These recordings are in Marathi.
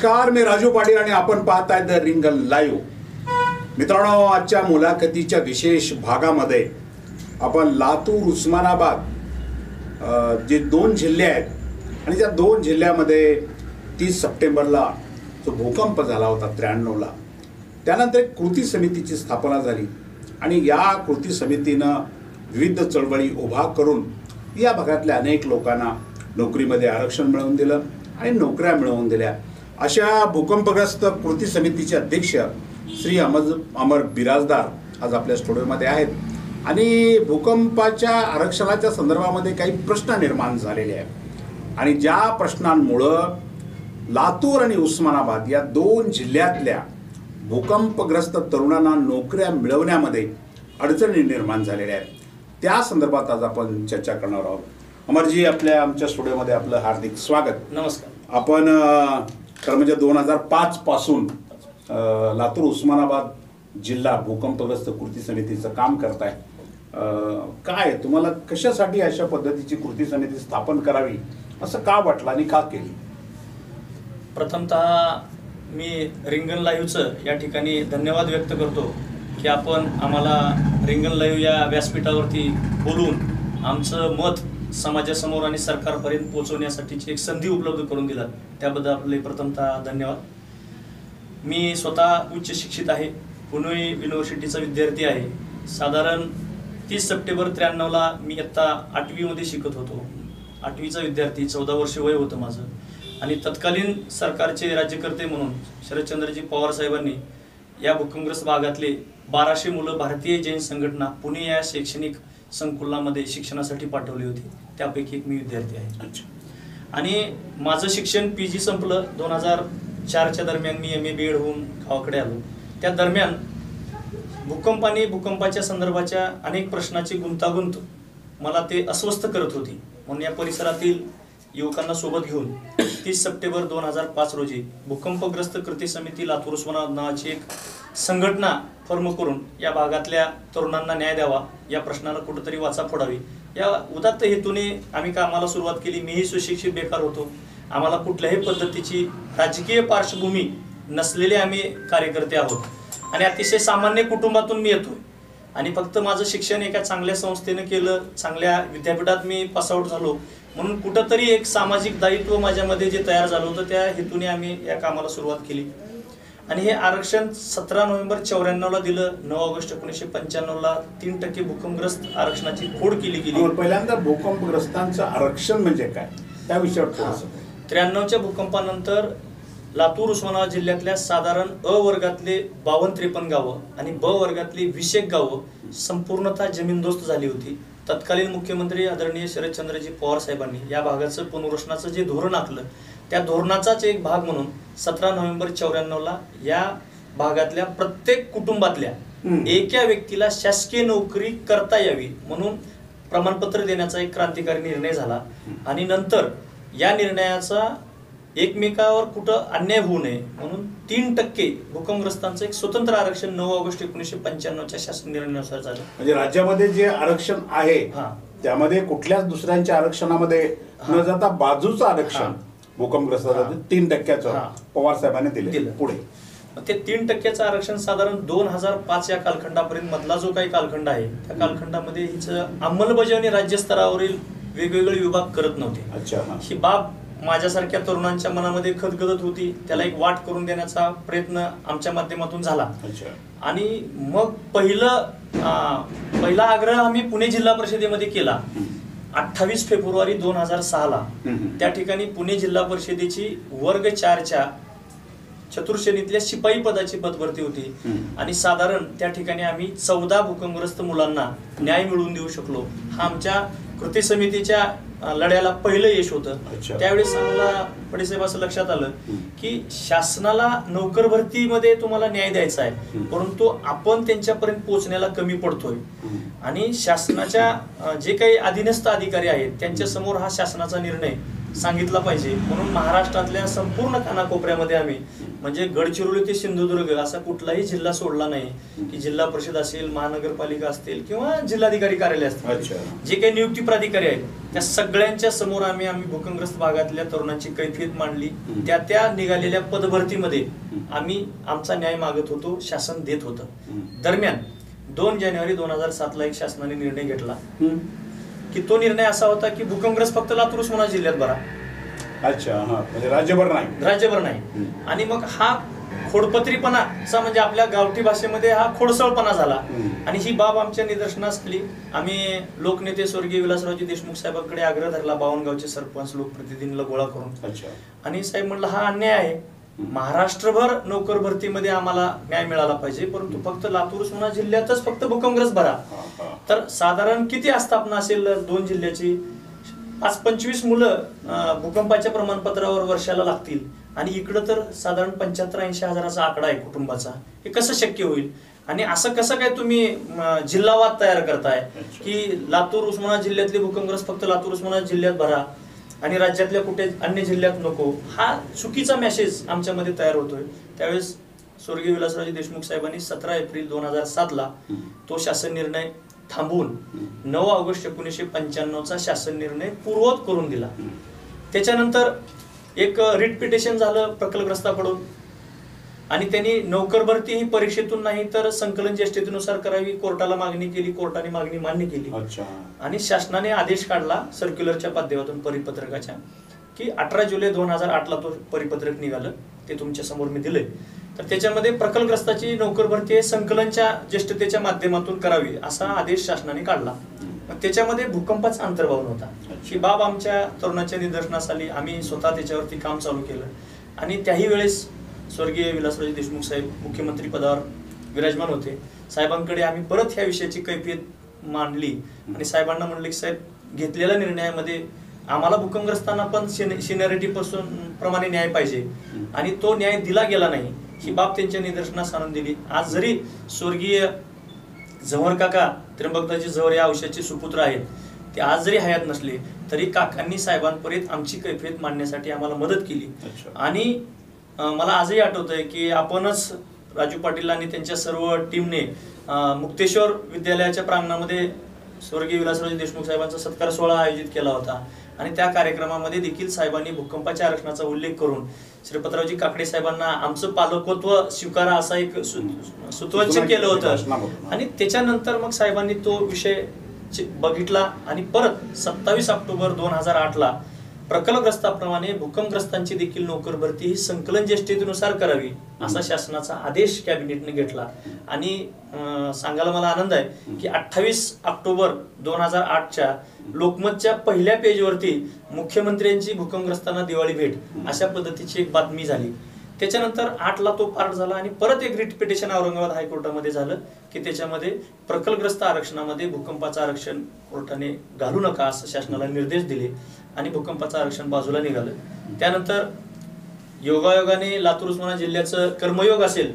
नमस्कार, मी राजू पाटील आणि आपण पाहताय द रिंगण लाईव्ह. मित्रांनो, आजच्या मुलाखतीच्या विशेष भागामध्ये आपण लातूर, उस्मानाबाद जे दोन जिल्हे आहेत आणि त्या दोन जिल्ह्यामध्ये 30 सप्टेंबरला जो भूकंप झाला होता 93ला, त्यानंतर एक कृती समितीची स्थापना झाली आणि या कृती समितीनं विविध चळवळी उभा करून या भागातल्या अनेक लोकांना नोकरीमध्ये आरक्षण मिळवून दिलं आणि नोकऱ्या मिळवून दिल्या. अशा भूकंपग्रस्त कृती समितीचे अध्यक्ष श्री अमर बिराजदार आज आपल्या स्टुडिओमध्ये आहेत आणि भूकंपाच्या आरक्षणाच्या संदर्भामध्ये काही प्रश्न निर्माण झालेले आहेत आणि ज्या प्रश्नांमुळं लातूर आणि उस्मानाबाद या दोन जिल्ह्यातल्या भूकंपग्रस्त तरुणांना नोकऱ्या मिळवण्यामध्ये अडचणी निर्माण झालेल्या आहेत, त्या संदर्भात आज आपण चर्चा करणार आहोत. अमरजी, आमच्या स्टुडिओमध्ये आपलं हार्दिक स्वागत. नमस्कार. आपण खरं म्हणजे 2005 पासून लातूर उस्मानाबाद जिल्हा भूकंपग्रस्त कृती समितीचं काम करताय. काय तुम्हाला कशासाठी अशा पद्धतीची कृती समिती स्थापन करावी असं का वाटलं आणि का केली? प्रथमतः मी रिंगण लाईव्हचं या ठिकाणी धन्यवाद व्यक्त करतो की आपण आम्हाला रिंगण लाईव्ह या व्यासपीठावरती बोलून आमचं मत समाजासमोर आणि सरकारपर्यंत पोहोचवण्यासाठीची एक संधी उपलब्ध करून दिला, त्याबद्दल आपले प्रथमतः धन्यवाद. मी स्वतः उच्च शिक्षित आहे, पुणे युनिव्हर्सिटीचा विद्यार्थी आहे. साधारण 30 सप्टेंबर 93ला मी इयत्ता 8वीमध्ये शिकत होतो. 8वीचा विद्यार्थी, 14 वर्ष वय होतं माझं. आणि तत्कालीन सरकारचे राज्यकर्ते म्हणून शरदचंद्रजी पवार साहेबांनी या भूकंपग्रस्त भागातले 1200 मुलं भारतीय जैन संघटना पुणे या शैक्षणिक संकुलामध्ये शिक्षणासाठी पाठवली होती. त्यापैकी एक मी विद्यार्थी आहे. आणि माझं शिक्षण PG संपलं. 2004च्या दरम्यान मी MA BEd होऊन गावाकडे आलो. त्या दरम्यान भूकंप आणि भूकंपाच्या संदर्भाच्या अनेक प्रश्नाची गुंतागुंत मला ते अस्वस्थ करत होती. म्हणून या परिसरातील युवकांना सोबत घेऊन 30 सप्टेंबर 2005 रोजी भूकंपग्रस्त कृती समिती लातूर उस्मानाबाद नावाची एक संघटना फॉर्म करून या भागातल्या तरुणांना न्याय द्यावा, या प्रश्नाला कुठेतरी वाचा फोडावी, या उदात्त हेतूने आम्ही कामाला सुरुवात केली. मीही सुशिक्षित बेकार होतो. आम्हाला कुठल्याही पद्धतीची राजकीय पार्श्वभूमी नसलेले आम्ही कार्यकर्ते आहोत आणि अतिशय सामान्य कुटुंबातून मी येतो आणि फक्त माझं शिक्षण एका चांगल्या संस्थेनं केलं, चांगल्या विद्यापीठात मी पासआउट झालो. म्हणून कुठंतरी एक सामाजिक दायित्व माझ्यामध्ये जे तयार झालं होतं, त्या हेतूने आम्ही या कामाला सुरुवात केली. आणि हे आरक्षण 17 नोव्हेंबर 94ला दिलं. 9 ऑगस्ट 1995ला 3% भूकंपग्रस्त आरक्षणाची फोड केली गेली. पहिल्यांदा भूकंपग्रस्तांचं आरक्षण म्हणजे काय, त्या विषयावर 93च्या भूकंपानंतर लातूर उस्मानाबाद जिल्ह्यातल्या साधारण अ वर्गातले 52-53 गावं आणि ब वर्गातली 20 गावं संपूर्णतः जमीनदोस्त झाली होती. तत्कालीन मुख्यमंत्री आदरणीय शरदचंद्रजी पवार साहेबांनी या भागाचं पुनर्वसनाचं जे धोरण आखलं, त्या धोरणाचाच एक भाग म्हणून 17 नोव्हेंबर 94ला या भागातल्या प्रत्येक कुटुंबातल्या एका व्यक्तीला शासकीय नोकरी करता यावी म्हणून प्रमाणपत्र देण्याचा एक क्रांतिकारी निर्णय झाला. आणि नंतर या निर्णयाचा एकमेकावर कुठं अन्याय होऊ नये म्हणून 3% भूकंपग्रस्तांचं एक स्वतंत्र आरक्षण 9 ऑगस्ट 1995च्या शासन निर्णयानुसार झालं. म्हणजे राज्यामध्ये जे आरक्षण आहे त्यामध्ये कुठल्याच दुसऱ्यांच्या आरक्षणामध्ये न जाता बाजूचं आरक्षण भूकंपग्रस्तांचं 3%चं पवार साहेबांनी दिलं. पुढे ते 3%चं आरक्षण साधारण 2005 या कालखंडापर्यंत मधला जो काही कालखंड आहे, त्या कालखंडामध्ये हिचं अंमलबजावणी राज्यस्तरावरील वेगवेगळे विभाग करत नव्हते. ही बाब माझ्यासारख्या तरुणांच्या मनामध्ये खदगदत होती. त्याला एक वाट करून देण्याचा प्रयत्न आमच्या माध्यमातून झाला. आणि मग पहिला आग्रह आम्ही पुणे जिल्हा परिषदेमध्ये केला 28 फेब्रुवारी 2006ला. त्या ठिकाणी पुणे जिल्हा परिषदेची वर्ग 4च्या चतुर्श्रेणीतल्या शिपाई पदाची पदभरती होती आणि साधारण त्या ठिकाणी आम्ही 14 भूकंपग्रस्त मुलांना न्याय मिळवून देऊ शकलो. हा आमच्या कृती समितीच्या लढ्याला पहिलं यश होतं. त्यावेळेस आम्हाला पडेसाहेब असं लक्षात आलं की शासनाला नोकर भरतीमध्ये तुम्हाला न्याय द्यायचा आहे, परंतु आपण त्यांच्यापर्यंत पोहोचण्याला कमी पडतोय आणि शासनाच्या जे काही अधीनस्थ अधिकारी आहेत त्यांच्या समोर हा शासनाचा निर्णय सांगितला पाहिजे म्हणून महाराष्ट्रातल्या संपूर्ण कानाकोपऱ्यामध्ये आम्ही म्हणजे गडचिरोली ते सिंधुदुर्ग असा कुठलाही जिल्हा सोडला नाही की जिल्हा परिषद असेल, महानगरपालिका असतील किंवा जिल्हाधिकारी कार्यालय असतील, जे काही नियुक्ती प्राधिकारी आहेत त्या सगळ्यांच्या समोर आम्ही भूकंपग्रस्त भागातल्या तरुणांची कैफियत मांडली. त्या निघालेल्या पदभरतीमध्ये आम्ही आमचा न्याय मागत होतो, शासन देत होतं. दरम्यान 2 जानेवारी 2007 ला एक शासनाने निर्णय घेतला की तो निर्णय असा होता की भूकंपग्रस्त फक्त लातूर उस्मानाबाद जिल्ह्यात भरा. अच्छा, म्हणजे राज्यभर नाही. आणि मग हा खोडपत्रीपणाचा म्हणजे आपल्या गावठी भाषेमध्ये हा खोडसळपणा झाला. आणि ही बाब आमच्या निदर्शनास आली. आम्ही लोकनेते स्वर्गीय विलासरावजी देशमुख साहेबांकडे आग्रह धरला, 52 गावचे सरपंच लोकप्रतिनिधींना गोळा करून. आणि साहेब म्हणलं हा अन्याय आहे, महाराष्ट्रभर नोकर भरतीमध्ये आम्हाला न्याय मिळाला पाहिजे, परंतु फक्त लातूर उस्मानाबाद जिल्ह्यातच फक्त भूकंपग्रस्त भरा. तर साधारण किती आस्थापना असेल 2 जिल्ह्याची? 25 मुलं भूकंपाच्या प्रमाणपत्रावर वर्षाला लागतील आणि इकडं तर साधारण 75-80 हजाराचा आकडा आहे कुटुंबाचा. हे कसं शक्य होईल? आणि असं कसं काय तुम्ही जिल्हावाद तयार करताय की लातूर उस्मानाबाद जिल्ह्यातले भूकंपग्रस्त फक्त लातूर उस्मानाबाद जिल्ह्यात भरा आणि राज्यातल्या कुठे अन्य जिल्ह्यात नको? हा चुकीचा मेसेज आमच्यामध्ये तयार होतोय. त्यावेळेस स्वर्गीय विलासरावजी देशमुख साहेबांनी 17 एप्रिल 2007 ला तो शासन निर्णय थांबवून 9 ऑगस्ट 1995चा शासन निर्णय पूर्ववत करून दिला. त्याच्यानंतर एक रिट पिटिशन झालं प्रकल्पग्रस्ताकडून आणि त्यांनी नोकर भरती ही परीक्षेतून नाही तर संकलन ज्येष्ठतेनुसार करावी कोर्टाला मागणी केली. कोर्टाने मागणी मान्य केली आणि शासनाने आदेश काढला सर्क्युलरच्या माध्यमातून परिपत्रकाच्या की 18 जुलै 2008 ला तो परिपत्रक निघालं. ते तुमच्या समोर मी दिलंय. तर त्याच्यामध्ये प्रकल्पग्रस्ताची नोकर भरती संकलनच्या ज्येष्ठतेच्या माध्यमातून करावी असा आदेश शासनाने काढला. त्याच्यामध्ये भूकंपाचा अंतर्भाव नव्हता. ही बाब आमच्या तरुणाच्या निदर्शनास आली. आम्ही स्वतः त्याच्यावरती काम चालू केलं आणि त्याही वेळेस स्वर्गीय विलासरावजी देशमुख साहेब मुख्यमंत्री पदावर विराजमान होते. साहेबांकडे आम्ही परत ह्या विषयाची कैफियत मांडली आणि साहेबांना म्हणले की साहेब घेतलेल्या निर्णयामध्ये आम्हाला भूकंपग्रस्तांना पण सिनियरिटी पासून प्रमाणे न्याय पाहिजे आणि तो न्याय दिला गेला नाही. ही बाब त्यांच्या निदर्शनास आणून दिली. आज जरी स्वर्गीय झंवर काका त्र्यंबकदाजी झंवर या औषधाचे सुपुत्र आहेत, ते आज जरी हयात नसले तरी काकांनी साहेबांपर्यंत आमची कैफियत मांडण्यासाठी आम्हाला मदत केली. आणि मला आजही आठवतंय की आपणच राजू पाटील आणि त्यांच्या सर्व टीमने मुक्तेश्वर विद्यालयाच्या प्रांगणामध्ये स्वर्गीय विलासरावजी देशमुख साहेबांचा सत्कार सोहळा आयोजित केला होता आणि त्या कार्यक्रमामध्ये देखील साहेबांनी भूकंपाच्या आरक्षणाचा उल्लेख करून श्रीपतरावजी काकडे साहेबांना आमचं पालकत्व स्वीकारा असा एक सुतवचन केलं होतं. आणि त्याच्यानंतर मग साहेबांनी तो विषय बघितला आणि परत 27 ऑक्टोबर 2008 ला प्रकल्पग्रस्ताप्रमाणे भूकंपग्रस्तांची देखील नोकर भरती ही संकलन ज्येष्ठतेनुसार करावी असा शासनाचा आदेश कॅबिनेटने घेतला. आणि सांगायला मला आनंद आहे की 28 ऑक्टोबर 2008च्या लोकमतच्या पहिल्या पेजवरती मुख्यमंत्र्यांची भूकंपग्रस्तांना दिवाळी भेट अशा पद्धतीची एक बातमी झाली. त्याच्यानंतर 8 ला तो पार्ट झाला आणि परत एक रिट पिटिशन औरंगाबाद हायकोर्टामध्ये झालं की त्याच्यामध्ये प्रकल्पग्रस्त आरक्षणामध्ये भूकंपाचं आरक्षण कोर्टाने घालू नका असं शासनाला निर्देश दिले आणि भूकंपाचं आरक्षण बाजूला निघालं. त्यानंतर योगायोगाने लातूर उस्मानाबाद जिल्ह्याचं कर्मयोग असेल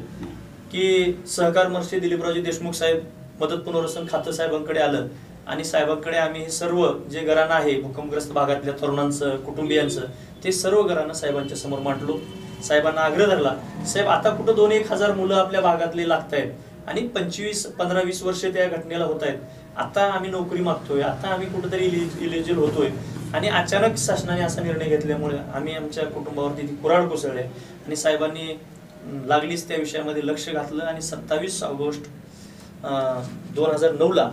की सहकार मंत्री दिलीपरावजी देशमुख साहेब मदत पुनर्वसन खातं साहेबांकडे आलं आणि साहेबांकडे आम्ही हे सर्व जे घराणं आहे भूकंपग्रस्त भागातल्या तरुणांचं कुटुंबियांचं ते सर्व घराणं साहेबांच्या समोर मांडलो. साहेबांना आग्रह धरला, साहेब आता कुठं 2-1 हजार मुलं आपल्या भागातले लागतायत आणि 15-20 वर्ष त्या घटनेला होत आहेत. आता आम्ही नोकरी मागतोय, आता आम्ही कुठेतरी इलिजिबल होतोय आणि अचानक शासनाने असा निर्णय घेतल्यामुळे आम्ही आमच्या कुटुंबावरती कुऱ्हाड कोसळले आणि साहेबांनी लागलीच त्या विषयामध्ये लक्ष घातलं आणि 27 ऑगस्ट 2009 ला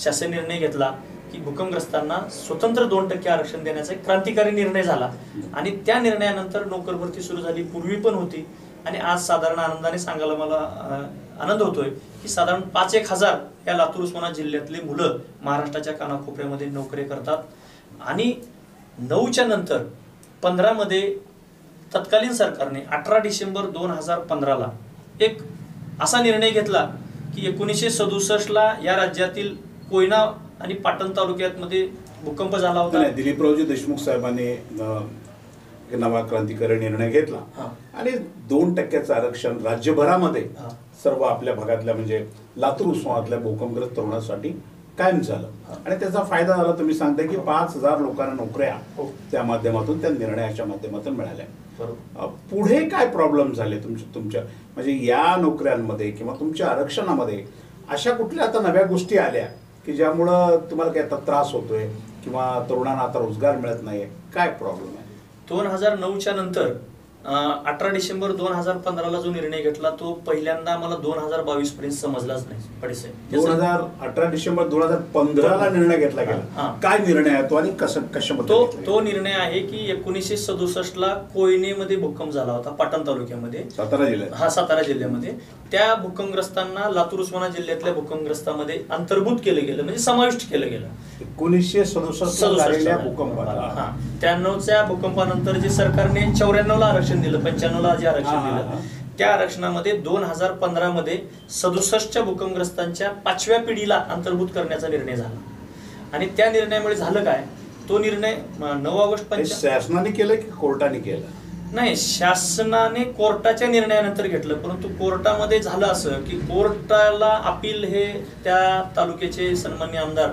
शासन निर्णय घेतला की भूकंपग्रस्तांना स्वतंत्र 2% आरक्षण देण्याचा एक क्रांतिकारी निर्णय झाला. आणि त्या निर्णयानंतर नोकर भरती सुरू झाली, पूर्वी पण होती आणि आज साधारण आनंदाने सांगायला मला आनंद होतोय की साधारण 5-1 हजार या लातूर उस्मानाबाद जिल्ह्यातले मुलं महाराष्ट्राच्या कानाकोपऱ्यामध्ये नोकरी करतात. आणि 9च्या नंतर 15 मध्ये तत्कालीन सरकारने 18 डिसेंबर 2015 ला एक असा निर्णय घेतला की 1967 ला या राज्यातील कोयना आणि पाटण तालुक्यात मध्ये भूकंप झाला होता. दिलीपरावजी देशमुख साहेबांनी नवा क्रांतिकारी निर्णय घेतला आणि 2% आरक्षण राज्यभरामध्ये सर्व आपल्या भागातल्या म्हणजे लातूर उस्मानाबादल्या भूकंपग्रस्त तरुणांसाठी कायम झालं आणि त्याचा फायदा झाला. तुम्ही सांगताय की 5,000 लोकांना नोकऱ्या हो. त्या माध्यमातून, त्या निर्णयाच्या माध्यमातून मिळाल्या. बरोबर. पुढे काय प्रॉब्लेम झाले तुमच्या म्हणजे या नोकऱ्यांमध्ये किंवा तुमच्या आरक्षणामध्ये अशा कुठल्या आता नव्या गोष्टी आल्या की ज्यामुळं तुम्हाला काय आता त्रास होतोय किंवा तरुणांना आता रोजगार मिळत नाहीये? काय प्रॉब्लेम आहे? 2009च्या नंतर 18 डिसेंबर 2015ला जो निर्णय घेतला तो पहिल्यांदा मला 2022 पर्यंत समजलाच नाही पडसाहेब. 2018 डिसेंबर 2015ला निर्णय घेतला हा. गेला. काय निर्णय आहे तो आणि कशाबद्दल? तो निर्णय आहे की 1967ला कोयनेमध्ये भूकंप झाला होता पाटण तालुक्यामध्ये, सातारा जिल्ह्यात. हा सातारा जिल्ह्यामध्ये. त्या भूकंपग्रस्तांना लातूर उस्मानाबाद जिल्ह्यातल्या भूकंपग्रस्तांमध्ये अंतर्भूत केलं गेलं, म्हणजे समाविष्ट केलं गेलं. 1967 झालेल्या भूकंपाला. 93च्या भूकंपानंतर जे सरकारने 94ला आरक्षण दिलं, 95ला जे आरक्षण दिलं, त्या आरक्षणामध्ये 2015 मध्ये 67च्या भूकंपग्रस्तांच्या 5व्या पिढीला अंतर्भूत करण्याचा निर्णय झाला. आणि त्या निर्णयामुळे झालं काय, तो निर्णय 9 ऑगस्ट शासनाने केलं की कोर्टाने केलं? नाही, शासनाने कोर्टाच्या निर्णयानंतर घेतलं. परंतु कोर्टामध्ये झालं असं की कोर्टाला अपील हे त्या तालुक्याचे सन्माननीय आमदार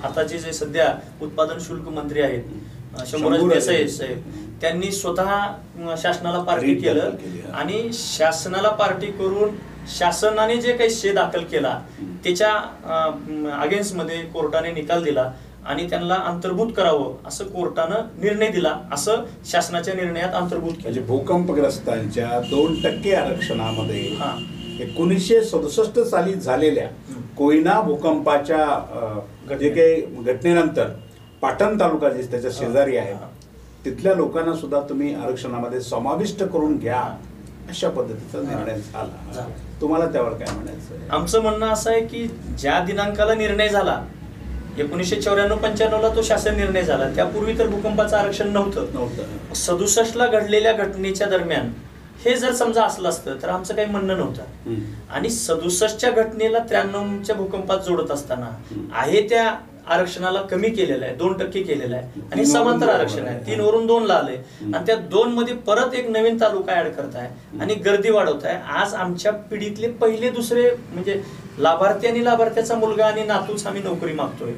आताचे जे सध्या उत्पादन शुल्क मंत्री आहेत शंभूराज देसाई साहेब, त्यांनी स्वतः शासनाला पार्टी केलं आणि शासनाला पार्टी करून शासनाने जे काही शे दाखल केला त्याच्या अगेन्स्ट मध्ये कोर्टाने निकाल दिला आणि त्यांना अंतर्भूत करावं असं कोर्टानं निर्णय दिला. असं शासनाच्या निर्णयात अंतर्भूत केलं. म्हणजे भूकंपग्रस्तांच्या 2% आरक्षणामध्ये 1967 साली झालेल्या कोयना भूकंपाच्या जे काही घटनेनंतर पाटण तालुका जे त्याच्या शेजारी आहे तिथल्या लोकांना सुद्धा तुम्ही आरक्षणामध्ये समाविष्ट करून घ्या अशा पद्धतीचा निर्णय झाला. तुम्हाला त्यावर काय म्हणायचं? आमचं म्हणणं असं आहे की ज्या दिनांकाला निर्णय झाला 1994-95ला तो शासन निर्णय झाला, त्यापूर्वी तर भूकंपाचं आरक्षण नव्हतं. 67ला घडलेल्या घटनेच्या दरम्यान हे जर समजा असलं असतं तर आमचं काही म्हणणं नव्हतं. आणि 67च्या घटनेला 93च्या भूकंपात जोडत असताना आहे त्या आरक्षणाला कमी केलेलं आहे, 2% केलेलं आहे आणि समांतर आरक्षण आहे, 3 वरून 2ला आलंय आणि त्या 2 मध्ये परत एक नवीन तालुका ऍड करताय आणि गर्दी वाढवताय. आज आमच्या पिढीतले पहिले दुसरे म्हणजे लाभार्थी आणि लाभार्थ्याचा मुलगा आणि नातूच आम्ही नोकरी मागतोय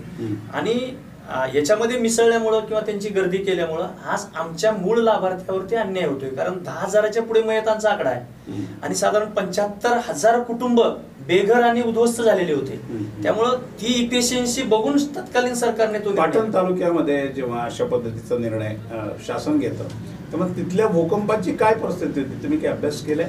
आणि याच्यामध्ये मिसळल्यामुळं किंवा त्यांची गर्दी केल्यामुळं आज आमच्या मूळ लाभार्थ्यावरती अन्याय होतोय. कारण 10,000च्या पुढे मयतांचा आकडा आहे आणि साधारण 75,000 कुटुंब बेघर आणि उद्ध्वस्त झालेले होते. त्यामुळं ती इफिशियन्सी बघून तत्कालीन सरकारने तो पाटण तालुक्यामध्ये जेव्हा अशा पद्धतीचा निर्णय शासन घेतं तेव्हा तिथल्या भूकंपाची काय परिस्थिती होती? तुम्ही काय अभ्यास केलाय?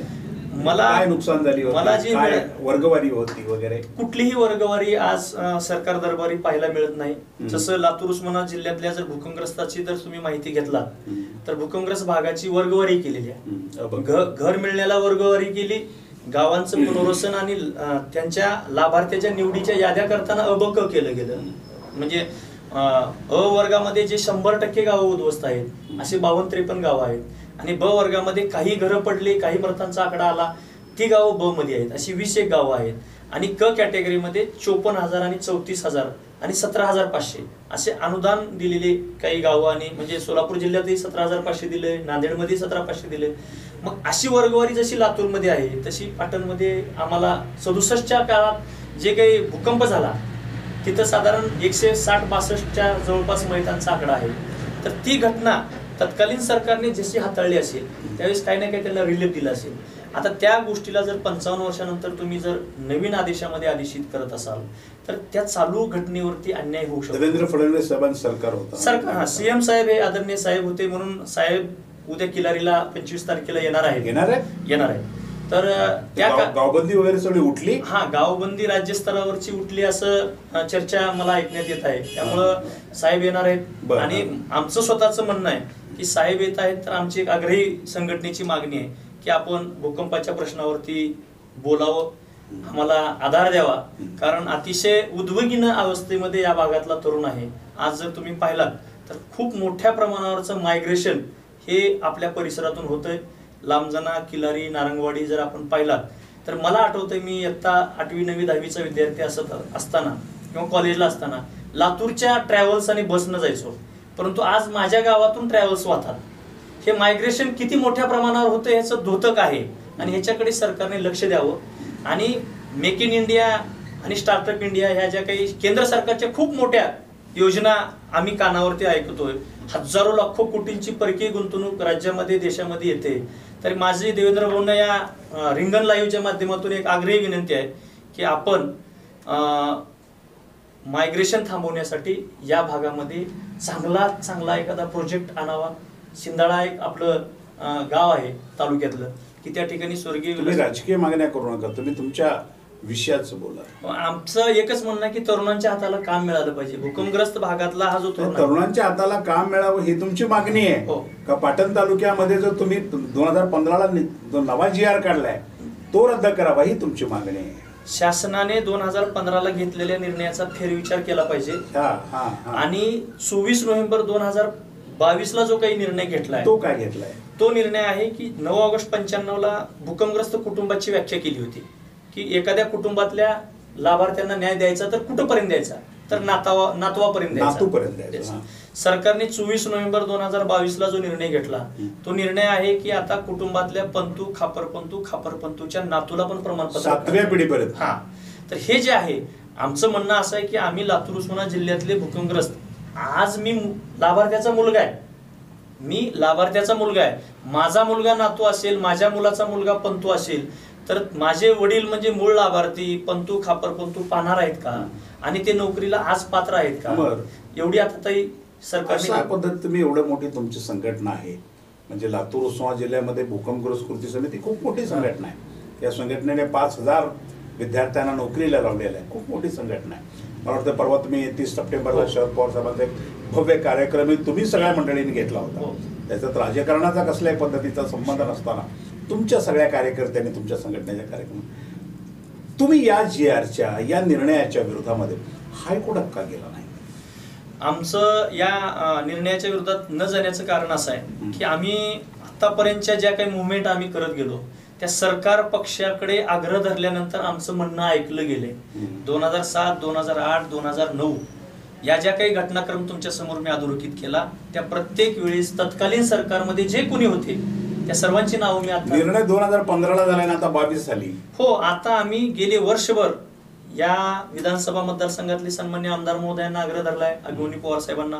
मला काय नुकसान झाली होती, मला जी वर्गवारी होती वगैरे? कुठलीही वर्गवारी आज सरकार दरबारी पाहायला मिळत नाही. जसं लातूर उस्मानाबाद जिल्ह्यातल्या जर भूकंपग्रस्ताची जर तुम्ही माहिती घेतला तर भूकंपग्रस्त भागाची वर्गवारी केलेली आहे. घर मिळण्याला वर्गवारी केली, गावांचं पुनर्वसन आणि त्यांच्या लाभार्थ्याच्या निवडीच्या याद्या करताना अ-ब-क केलं गेलं. म्हणजे अ वर्गामध्ये जे 100% गावं उद्ध्वस्त आहेत असे 52-53 गावं आहेत आणि ब वर्गामध्ये काही घरं पडली, काही मृतांचा आकडा आला, ती गावं ब मध्ये आहेत, अशी 21 गावं आहेत. आणि क कॅटेगरीमध्ये 54,000 आणि 34,000 आणि 17,500 असे अनुदान दिलेले काही गावं आणि म्हणजे सोलापूर जिल्ह्यातही 17,500 दिले, नांदेडमध्ये 17,500 दिले. मग अशी वर्गवारी जशी लातूरमध्ये आहे तशी पाटणमध्ये आम्हाला 67च्या काळात जे काही भूकंप झाला तिथं साधारण 160-62च्या जवळपास मयतांचा आकडा आहे. तर ती घटना तत्कालीन सरकारने जशी हाताळली असेल त्यावेळेस काही ना काही त्यांना रिलीफ दिला असेल. आता त्या गोष्टीला जर 55 वर्षानंतर तुम्ही जर नवीन आदेशामध्ये आदेशित करत असाल तर त्या चालू घटनेवरती अन्याय होऊ शकतो. देवेंद्र फडणवीस साहेबांचं सरकार होतं. सरकार सीएम साहेब हे आदरणीय साहेब होते म्हणून साहेब उद्या किलारीला 25 तारखेला येणार आहे. तर त्या गावबंदी वगैरे सगळी उठली. गावबंदी राज्यस्तरावरची उठली असं चर्चा मला ऐकण्यात येत आहे. त्यामुळं साहेब येणार आहेत आणि आमचं स्वतःचं म्हणणं आहे की साहेब येत आहेत तर आमची एक आग्रही संघटनेची मागणी आहे की आपण भूकंपाच्या प्रश्नावरती बोलावं, आम्हाला आधार द्यावा. कारण अतिशय उद्विग्न अवस्थेमध्ये या भागातला तरुण आहे. आज जर तुम्ही पाहिलात तर खूप मोठ्या प्रमाणावरचं मायग्रेशन हे आपल्या परिसरातून होतंय. लांबजना, किलारी, नारंगवाडी जर आपण पाहिलात तर मला आठवतंय मी इयत्ता 8वी 9वी 10वीचा विद्यार्थी असताना किंवा कॉलेजला असताना लातूरच्या ट्रॅव्हल्स आणि बसनं जायचो. परंतु आज माझ्या गावातून ट्रॅव्हल्स वाहतात. हे मायग्रेशन किती मोठ्या प्रमाणावर होतं याचं द्योतक आहे आणि ह्याच्याकडे सरकारने लक्ष द्यावं. आणि मेक इन इंडिया आणि स्टार्टअप इंडिया ह्या ज्या काही केंद्र सरकारच्या खूप मोठ्या योजना आम्ही कानावरती ऐकतोय, हजारो लाखो कोटींची परकीय गुंतवणूक राज्यामध्ये देशामध्ये येते. तर माझी देवेंद्र भाऊंना या रिंगण लाईव्हच्या माध्यमातून एक आग्रही विनंती आहे की आपण मायग्रेशन थांबवण्यासाठी या भागामध्ये चांगला एखादा प्रोजेक्ट आणावा. शिंदाळा एक आपलं गाव आहे तालुक्यातलं की त्या ठिकाणी स्वर्गीय राजकीय मागण्या करू नका, तुम्ही तुमच्या विषयाचं बोला. आमचं एकच म्हणणं आहे की तरुणांच्या हाताला काम मिळालं पाहिजे. भूकंपग्रस्त भागातला हा जो तरुणांच्या हाताला काम मिळावं ही तुमची मागणी आहे. हो. का पाटण तालुक्यामध्ये जो तुम्ही 2015ला जो नवा GR काढलाय तो रद्द करावा ही तुमची मागणी आहे. शासनाने 2015ला घेतलेल्या निर्णयाचा फेरविचार केला पाहिजे. आणि 24 नोव्हेंबर 2022ला जो काही निर्णय घेतलाय तो काय घेतलाय? तो निर्णय आहे की 9 ऑगस्ट 95ला भूकंपग्रस्त कुटुंबाची व्याख्या केली होती की एखाद्या कुटुंबातल्या लाभार्थ्यांना न्याय द्यायचा तर कुठपर्यंत द्यायचा, तर नातवापर्यंत द्यायचा. सरकारने 24 नोव्हेंबर 2022ला जो निर्णय घेतला तो निर्णय आहे की आता कुटुंबातल्या खापरपंतूच्या नातूला पण प्रमाणपत्र 7व्या पिढीपर्यंत. हा, तर हे जे आहे आमचं म्हणणं असं आहे की आम्ही लातूर उस्मानाबाद जिल्ह्यातले भूकंपग्रस्त, आज मी लाभार्थ्याचा मुलगा आहे, माझा मुलगा नातू असेल, माझ्या मुलाचा मुलगा पंतू असेल, तर माझे वडील म्हणजे मूळ लाभार्थी खापरपंतू पाहणार आहेत का आणि ते नोकरीला आज पात्र आहेत का? एवढी आता ताई सरकारने पद्धत तुम्ही एवढं मोठी तुमची संघटना आहे, म्हणजे लातूर उस्मानाबाद जिल्ह्यामध्ये भूकंपग्रस्त कृती समिती खूप मोठी संघटना आहे. या संघटनेने 5000 विद्यार्थ्यांना नोकरीला लावलेलं आहे. खूप मोठी संघटना आहे. मला वाटतं परवा तुम्ही 30 सप्टेंबरला शरद पवार साहेबांचा एक भव्य कार्यक्रम तुम्ही सगळ्या मंडळींनी घेतला होता. त्याच्यात राजकारणाचा कसल्याही पद्धतीचा संबंध नसताना तुमच्या सगळ्या कार्यकर्त्यांनी तुमच्या संघटनेच्या कार्यक्रम तुम्ही या GRच्या या निर्णयाच्या विरोधामध्ये हायकोर्टात का गेला नाही? आमचं या निर्णयाच्या विरोधात न जाण्याचं कारण असं आहे की आम्ही आतापर्यंतच्या ज्या काही मुवमेंट आम्ही करत गेलो त्या सरकार पक्षाकडे आग्रह धरल्यानंतर आमचं म्हणणं ऐकलं गेलंय. 2007, 2008, 2009 या ज्या काही घटनाक्रम तुमच्या समोर मी अधोरेखित केला त्या प्रत्येक वेळेस तत्कालीन सरकारमध्ये जे कोणी होते त्या सर्वांची नावं मी आता निर्णय 2015ला झाला ना, आता 22 झाली. हो, आता आम्ही गेले वर्षभर या विधानसभा मतदारसंघातले सन्मान्य आमदार महोदयांना आग्रह धरलाय, अभिमन्यू पवार साहेबांना,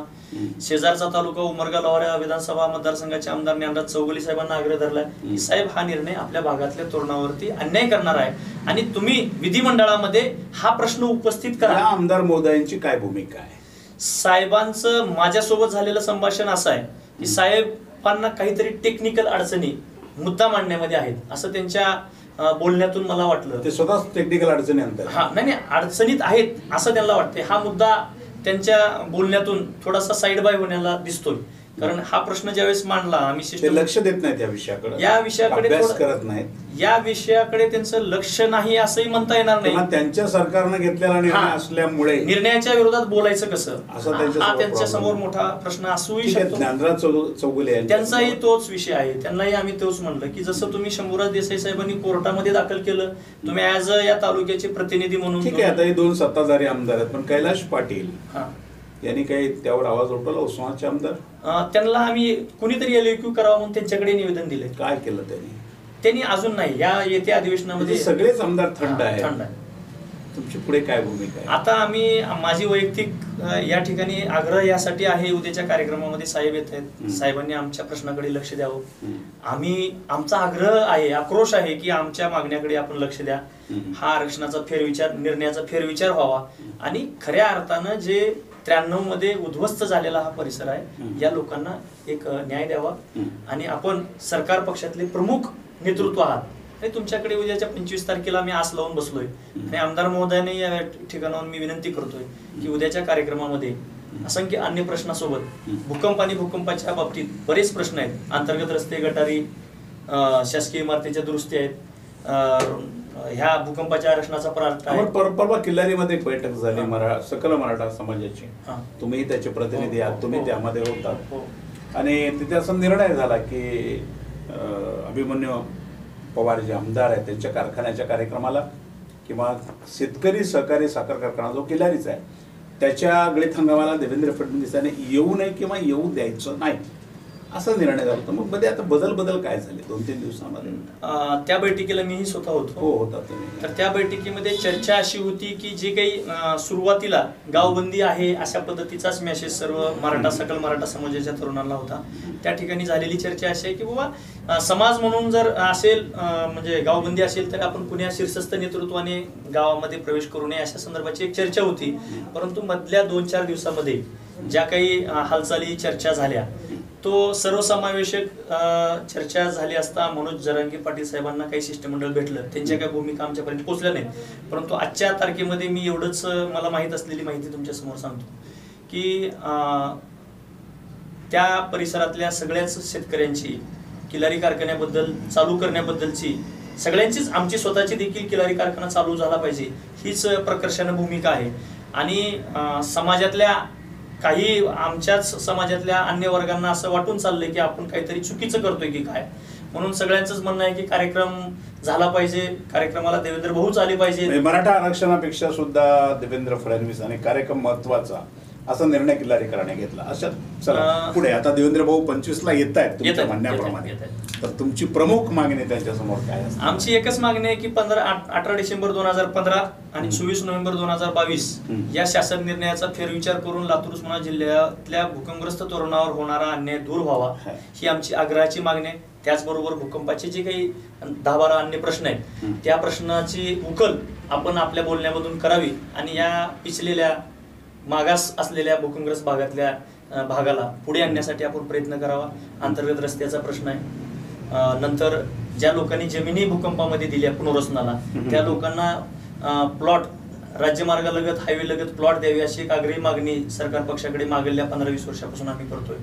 शेजारचा तालुका उमरगा लोहारा विधानसभा मतदारसंघाचे आमदार ज्ञानराज चौगुले साहेबांना आग्रह धरलाय की साहेब हा निर्णय आपल्या भागातल्या तरुणावरती अन्याय करणार आहे आणि तुम्ही विधिमंडळामध्ये हा प्रश्न उपस्थित करा. या आमदार महोदयांची काय भूमिका आहे? साहेबांचं माझ्यासोबत झालेलं संभाषण असं आहे की साहेबांना काहीतरी टेक्निकल अडचणी मुद्दा मांडण्यामध्ये आहेत असं त्यांच्या बोलण्यातून मला वाटलं. ते स्वतःच टेक्निकल अडचणी आणतात. हा, नाही अडचणीत आहेत असं त्यांना वाटते. हा मुद्दा त्यांच्या बोलण्यातून थोडासा साईड बाय होण्याला दिसतोय. कारण हा प्रश्न ज्यावेळेस मांडला आम्ही लक्ष देत नाहीत या विषयाकडे, अभ्यास करत नाहीत, या विषयाकडे त्यांचं लक्ष नाही असंही म्हणता येणार नाही. त्यांच्या सरकारनं घेतलेला निर्णय असल्यामुळे निर्णयाच्या विरोधात बोलायचं कसं हा त्यांच्या समोर मोठा प्रश्न असूही शकतो. ज्ञानराज चौगुले त्यांचाही तोच विषय आहे. त्यांनाही आम्ही तोच म्हणलं की जसं तुम्ही शंभूराज देसाई साहेबांनी कोर्टामध्ये दाखल केलं, तुम्ही ऍज या तालुक्याचे प्रतिनिधी म्हणून. ठीक आहे, आता हे 2 सत्ताधारी आमदार आहेत, पण कैलाश पाटील यांनी काही त्यावर आवाज उठवला? उस्मानाचे आमदार त्यांना आम्ही कुणीतरी LAQ करावं म्हणून त्यांच्याकडे निवेदन दिले. काय केलं त्यांनी अजून नाही. या येत्या अधिवेशनामध्ये सगळेच आमदार थंड आहे. तुमची पुढे काय भूमिका आहे? आता माझी वैयक्तिक या ठिकाणी आग्रह यासाठी आहे, उद्याच्या कार्यक्रमामध्ये साहेब येत आहेत, साहेबांनी आमच्या प्रश्नाकडे लक्ष द्यावं. आमचा आग्रह आहे, आक्रोश आहे की आमच्या मागण्याकडे आपण लक्ष द्या. हा आरक्षणाचा निर्णयाचा फेरविचार व्हावा आणि खऱ्या अर्थानं जे 93 मध्ये उद्ध्वस्त झालेला हा परिसर आहे या लोकांना एक न्याय द्यावा. आणि आपण सरकार पक्षातले प्रमुख नेतृत्व आहात आणि तुमच्याकडे उद्याच्या 25 तारखेला मी आस लावून बसलोय आणि आमदार महोदयाने या ठिकाणावर मी विनंती करतोय की उद्याच्या कार्यक्रमामध्ये असंख्य अन्य प्रश्नासोबत भूकंप आणि भूकंपाच्या बाबतीत बरेच प्रश्न आहेत. अंतर्गत रस्ते, गटारी, शासकीय इमारतीच्या दुरुस्ती आहेत, ह्या भूकंपाच्या आरक्षणाचा परवा किल्लारीमध्ये एक बैठक झाली सकल मराठा समाजाची. तुम्ही त्याचे प्रतिनिधी आहात, तुम्ही त्यामध्ये होतात आणि तिथे असा निर्णय झाला की अभिमन्यू पवार जे आमदार आहेत त्यांच्या कारखान्याच्या कार्यक्रमाला किंवा शेतकरी सहकारी साखर कारखाना जो किल्लारीचा आहे त्याच्या गळीत हंगामाला देवेंद्र फडणवीस यांनी येऊ नये किंवा येऊ द्यायचं नाही असा निर्णय झाला होता. मग मध्ये आता बदल काय झाले 2-3 दिवसामध्ये? त्या बैठकीला मीही स्वतः होतो. हो होता तुम्ही. तर त्या बैठकीमध्ये चर्चा अशी होती की जे काही सुरुवातीला गावबंदी आहे अशा पद्धतीचाच मेसेज सर्व सकल मराठा समाजाच्या तरुणांना होता. त्या ठिकाणी झालेली चर्चा अशी आहे की बाबा समाज म्हणून जर असेल म्हणजे गावबंदी असेल तर आपण कुण्या शीर्षस्थ नेतृत्वाने गावामध्ये प्रवेश करू नये अशा संदर्भाची एक चर्चा होती. परंतु मधल्या 2-4 दिवसामध्ये ज्या काही हालचाली चर्चा झाल्या तो सर्वसमावेशक चर्चा झाली असता मनोज जरांगे पाटील साहेबांना काही शिष्टमंडळ भेटलं, त्यांच्या काही भूमिका आमच्यापर्यंत पोहोचल्या नाही. परंतु आजच्या तारखेमध्ये मी एवढंच मला माहीत असलेली माहिती तुमच्या समोर सांगतो की त्या परिसरातल्या सगळ्याच शेतकऱ्यांची किलारी कारखान्याबद्दल चालू करण्याबद्दलची सगळ्यांचीच आमची स्वतःची देखील किलारी कारखाना चालू झाला पाहिजे हीच प्रकर्षाने भूमिका आहे. आणि समाजातल्या काही आमच्याच समाजातल्या अन्य वर्गांना असं वाटून चाललंय की आपण काहीतरी चुकीचं करतोय की काय, म्हणून सगळ्यांचंच म्हणणं आहे की कार्यक्रम झाला पाहिजे, कार्यक्रमाला देवेंद्र भाऊच आले पाहिजे. मराठा आरक्षणापेक्षा सुद्धा देवेंद्र फडणवीस आणि कार्यक्रम महत्वाचा असा निर्णय किल्लारीकरांनी घेतला. अशा चला पुढे आता देवेंद्र भाऊ 25ला येत आहेत तुमच्या म्हणण्याप्रमाणे, तर तुमची प्रमुख मागणी त्यांच्या समोर काय असते? आमची एकच मागणी आहे की 18 डिसेंबर 2015 आणि 24 नोव्हेंबर 2022 या शासन निर्णयाचा फेरविचार करून लातूर उस्मानाबाद जिल्ह्यातल्या भूकंपग्रस्त तरुणावर होणारा अन्याय दूर व्हावा ही आमची आग्रहाची मागणी आहे. त्याचबरोबर भूकंपाचे जे काही 10-12 अन्य प्रश्न आहेत त्या प्रश्नाची उकल आपण आपल्या बोलण्यामधून करावी आणि या पिचलेल्या मागास असलेल्या भूकंपग्रस्त भागाला पुढे आणण्यासाठी आपण प्रयत्न करावा. अंतर्गत रस्त्याचा प्रश्न आहे. नंतर ज्या लोकांनी जमिनी भूकंपामध्ये दिल्या पुनर्वसनाला त्या लोकांना प्लॉट राज्यमार्गालगत हायवे लगत प्लॉट द्यावे अशी एक आग्रही मागणी सरकार पक्षाकडे मागेल्या 15-20 वर्षापासून आम्ही करतोय.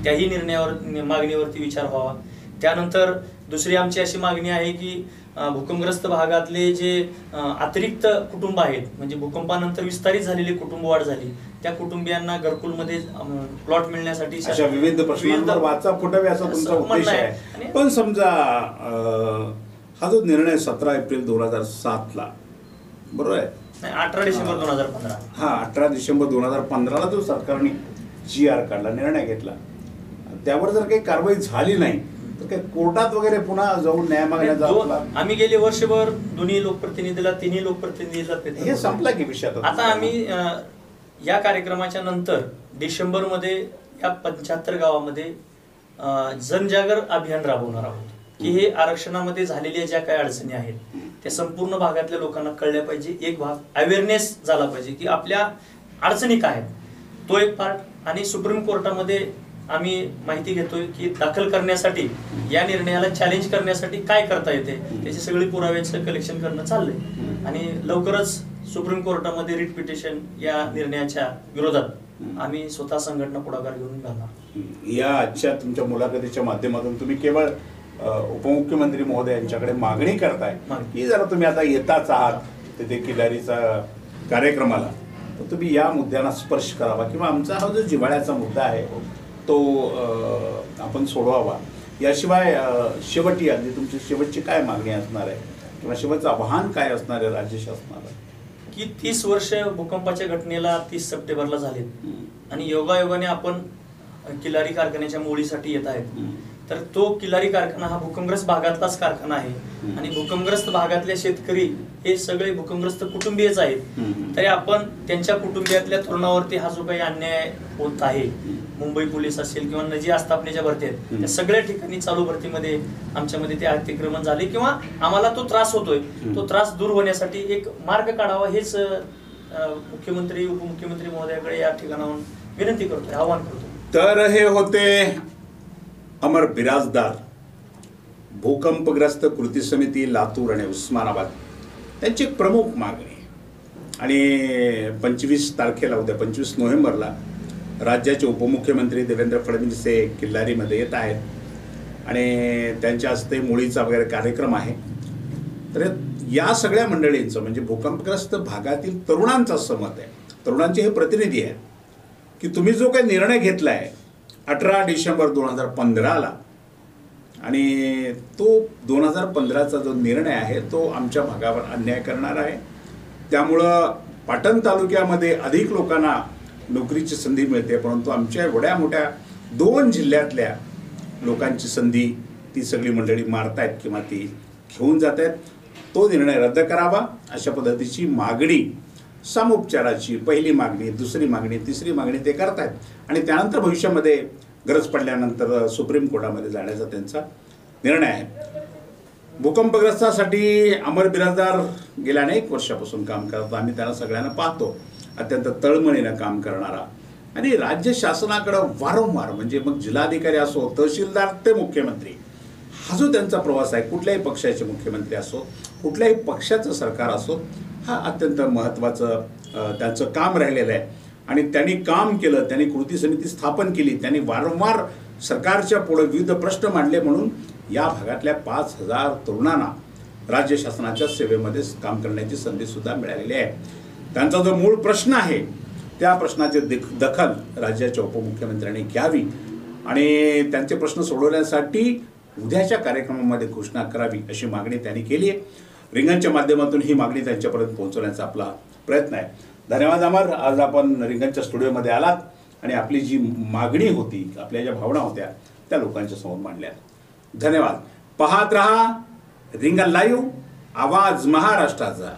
त्याही मागणीवरती विचार व्हावा. त्यानंतर दुसरी आमची अशी मागणी आहे की भूकंपग्रस्त भागातले जे अतिरिक्त कुटुंब आहेत म्हणजे भूकंपानंतर विस्तारित झालेली कुटुंब वाढ झाली त्या कुटुंबियांना घरकुलमध्ये प्लॉट मिळण्यासाठी अशा विविध प्रश्नांवर वाचा फुटावे असा तुमचा उद्देश आहे. पण समजा हा जो निर्णय 17 एप्रिल 2007ला बरोबर आहे, 18 डिसेंबर 2015 18 डिसेंबर 2015ला जो सरकारने GR काढला, निर्णय घेतला, त्यावर जर काही कारवाई झाली नाही तर काही कोर्टात वगैरे पुन्हा जाऊन न्याय मागण्याचा आम्ही गेले वर्षभर तिन्ही लोकप्रतिनिधीला हे संपला की विषय. आता आम्ही या कार्यक्रमाच्या नंतर डिसेंबरमध्ये या 75 गावामध्ये जनजागर अभियान राबवणार आहोत की हे आरक्षणामध्ये झालेल्या ज्या काही अडचणी आहेत त्या संपूर्ण भागातल्या लोकांना कळल्या पाहिजे. एक भाग अवेअरनेस झाला पाहिजे की आपल्या अडचणी काय आहेत, तो एक पार्ट. आणि सुप्रीम कोर्टामध्ये आम्ही माहिती घेतोय की दाखल करण्यासाठी या निर्णयाला चॅलेंज करण्यासाठी काय करता येते त्याची सगळी पुराव्यांचं कलेक्शन करणं चाललंय आणि लवकरच सुप्रीम कोर्टामध्ये रिट पिटिशन या निर्णयाच्या विरोधात आम्ही स्वतः संघटना पुढाकार घेऊन घालणार. या आजच्या तुमच्या मुलाखतीच्या माध्यमातून तुम्ही केवळ उपमुख्यमंत्री महोदय यांच्याकडे मागणी करताय की जरा तुम्ही आता येताच आहात तिथे किल्लारीचा कार्यक्रमाला तर तुम्ही या मुद्द्यांना स्पर्श करावा किंवा आमचा हा जो जिव्हाळ्याचा मुद्दा आहे तो आपण सोडवावा. याशिवाय शेवटी अगदी तुमची शेवटची काय मागणी असणार आहे किंवा शेवटचं आव्हान काय असणार आहे राज्य शासनाला? की 30 वर्ष भूकंपाच्या घटनेला 30 सप्टेंबरला झालेत आणि योगायोगाने आपण किल्लारी कारखान्याच्या मोडीसाठी येत आहेत. तर तो किल्लारी कारखाना हा भूकंपग्रस्त भागातलाच कारखाना आहे आणि भूकंपग्रस्त भागातले शेतकरी हे सगळे भूकंपग्रस्त कुटुंबीयच आहेत. तरी आपण त्यांच्या कुटुंबियातल्या तरुणावरती हा जो काही अन्याय होत आहे, मुंबई पोलीस असेल किंवा नजी आस्थापनेच्या भरती आहेत त्या सगळ्या ठिकाणी चालू भरतीमध्ये आमच्यामध्ये ते अतिक्रमण झाले किंवा आम्हाला तो त्रास होतोय, तो त्रास दूर होण्यासाठी एक मार्ग काढावा हेच मुख्यमंत्री उपमुख्यमंत्री महोदयाकडे या ठिकाणाहून विनंती करतोय, आवाहन करतोय. तर हे होते अमर बिराजदार, भूकंपग्रस्त कृती समिती लातूर आणि उस्मानाबाद, त्यांची एक प्रमुख मागणी. आणि 25 तारखेला उद्या 25 नोव्हेंबरला राज्याचे उपमुख्यमंत्री देवेंद्र फडणवीस हे किल्लारीमध्ये येत आहेत आणि त्यांच्या हस्ते मुळीचा वगैरे कार्यक्रम आहे. तर या सगळ्या मंडळींचं म्हणजे भूकंपग्रस्त भागातील तरुणांचं असं मत आहे, तरुणांचे हे प्रतिनिधी आहेत की तुम्ही जो काही निर्णय घेतला आहे 18 डिसेंबर 2015ला आणि तो 2015चा जो निर्णय आहे तो आमच्या भागावर अन्याय करणार आहे. त्यामुळं पाटण तालुक्यामध्ये अधिक लोकांना नोकरीची संधी मिळते, परंतु आमच्या एवढ्या मोठ्या 2 जिल्ह्यातल्या लोकांची संधी ती सगळी मंडळी मारतायत किंवा ती घेऊन जात आहेत. तो निर्णय रद्द करावा अशा पद्धतीची मागणी, सामोपचाराची पहिली मागणी, दुसरी मागणी, तिसरी मागणी ते करतायत आणि त्यानंतर भविष्यामध्ये गरज पडल्यानंतर सुप्रीम कोर्टामध्ये जाण्याचा त्यांचा निर्णय आहे. भूकंपग्रस्तासाठी अमर बिराजदार गेल्या अनेक वर्षापासून काम करतो. आम्ही त्यांना सगळ्यांना पाहतो, अत्यंत तळमळीनं काम करणारा आणि राज्य शासनाकडं वारंवार, म्हणजे मग जिल्हाधिकारी असो, तहसीलदार ते मुख्यमंत्री, हा जो त्यांचा प्रवास आहे, कुठल्याही पक्षाचे मुख्यमंत्री असो, कुठल्याही पक्षाचं सरकार असो, हा अत्यंत महत्त्वाचं त्यांचं काम राहिलेलं आहे. आणि त्यांनी काम केलं, त्यांनी कृती समिती स्थापन केली, त्यांनी वारंवार सरकारच्या पुढे विविध प्रश्न मांडले, म्हणून या भागातल्या 5,000 तरुणांना राज्य शासनाच्या सेवेमध्ये काम करण्याची संधीसुद्धा मिळालेली आहे. त्यांचा जो मूळ प्रश्न आहे त्या प्रश्नाची दखल राज्याच्या उपमुख्यमंत्र्यांनी घ्यावी आणि त्यांचे प्रश्न सोडवण्यासाठी उद्याच्या कार्यक्रमामध्ये घोषणा करावी अशी मागणी त्यांनी केली आहे. रिंगणच्या माध्यमातून ही मागणी त्यांच्यापर्यंत पोहोचवण्याचा आपला प्रयत्न आहे. धन्यवाद अमर, आज आपण रिंगणच्या स्टुडिओमध्ये आलात आणि आपली जी मागणी होती, आपल्या ज्या भावना होत्या त्या लोकांच्या समोर मांडल्या. धन्यवाद. पाहत रहा रिंगण लाईव्ह, आवाज महाराष्ट्राचा.